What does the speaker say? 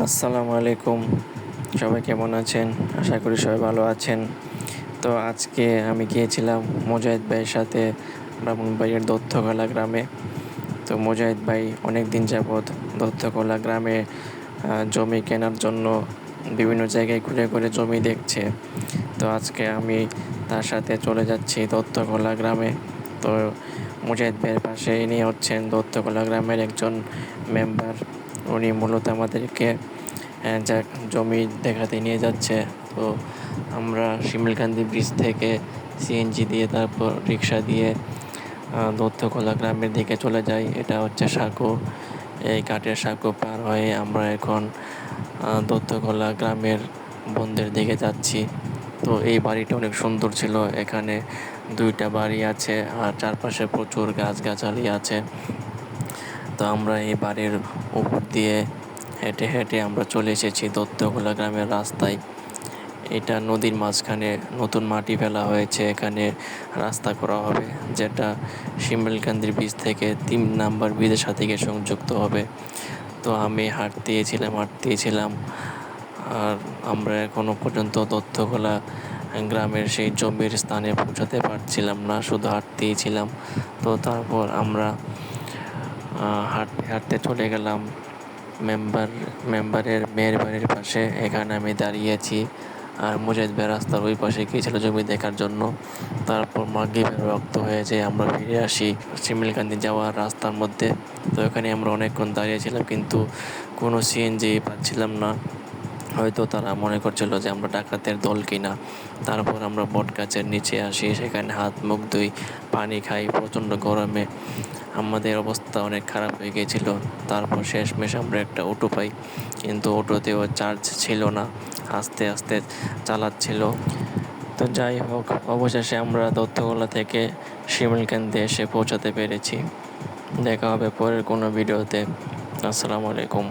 আসসালামু আলাইকুম। সবাই কেমন আছেন? আশা করি সবাই ভালো আছেন। তো আজকে আমি গিয়েছিলাম মুজাহিদ ভাইয়ের সাথে ব্রাহ্মণবাড়িয়ার দত্তখোলা গ্রামে। তো মুজাহিদ ভাই অনেকদিন যাবৎ দত্তখোলা গ্রামে জমি কেনার জন্য বিভিন্ন জায়গায় ঘুরে ঘুরে জমি দেখছে। তো আজকে আমি তার সাথে চলে যাচ্ছি দত্তখোলা গ্রামে। তো মুজাহিদ ভাইয়ের পাশে ইনি হচ্ছেন দত্তখোলা গ্রামের একজন মেম্বার। উনি মূলত আমাদেরকে যা জমি দেখাতে নিয়ে যাচ্ছে। তো আমরা শিমুলকান্দি ব্রিজ থেকে সিএনজি দিয়ে তারপর রিক্সা দিয়ে দত্তখোলা গ্রামের দিকে চলে যাই। এটা হচ্ছে সাঁকো। এই কাঠের সাঁকো পার হয়ে আমরা এখন দত্তখোলা গ্রামের বন্ধের দিকে যাচ্ছি। তো এই বাড়িটা অনেক সুন্দর ছিল। এখানে 2টা বাড়ি আছে আর চারপাশে প্রচুর গাছগাছালি আছে। তো আমরা এই বাড়ির উপর দিয়ে হেঁটে হেঁটে আমরা চলে এসেছি দত্তখোলা গ্রামের রাস্তায়। এটা নদীর মাঝখানে নতুন মাটি ফেলা হয়েছে, এখানে রাস্তা করা হবে, যেটা শিমুলকান্দির ব্রিজ থেকে 3 নাম্বার ব্রিজের সাথে গিয়ে সংযুক্ত হবে। তো আমি হাঁটতেছিলাম আর আমরা এখনও পর্যন্ত দত্তখোলা গ্রামের সেই জমির স্থানে পৌঁছাতে পারছিলাম না, শুধু হাঁটতেই ছিলাম। তো তারপর আমরা হাঁটতে হাঁটতে চলে গেলাম মেম্বারের মেয়ের বাড়ির পাশে। এখানে আমি দাঁড়িয়েছি আর মুজাহিদ ভাই রাস্তার ওই পাশে গিয়েছিল জমি দেখার জন্য। তারপর মাগরিবের ওয়াক্ত হয়ে যায়, আমরা ফিরে আসি শিমুলকান্দি যাওয়ার রাস্তার মধ্যে। তো এখানে আমরা অনেকক্ষণ দাঁড়িয়েছিলাম কিন্তু কোনো সিএনজি পাচ্ছিলাম না। হয়তো তারা মনে করছিল যে আমরা ডাকাতের দল কিনা। তারপর আমরা বটগাছের নিচে আসি, সেখানে হাত মুখ ধুই, পানি খাই। প্রচণ্ড গরমে আমাদের অবস্থা অনেক খারাপ হয়ে গিয়েছিল। তারপর শেষমেশ আমরা একটা অটো পাই, কিন্তু অটোতেও চার্জ ছিল না, আস্তে আস্তে চালাচ্ছিল। তো যাই হোক, অবশেষে আমরা দত্তখোলা থেকে শিমুলকান্দি এসে পৌঁছাতে পেরেছি। দেখা হবে পরের কোনো ভিডিওতে। আসসালামু আলাইকুম।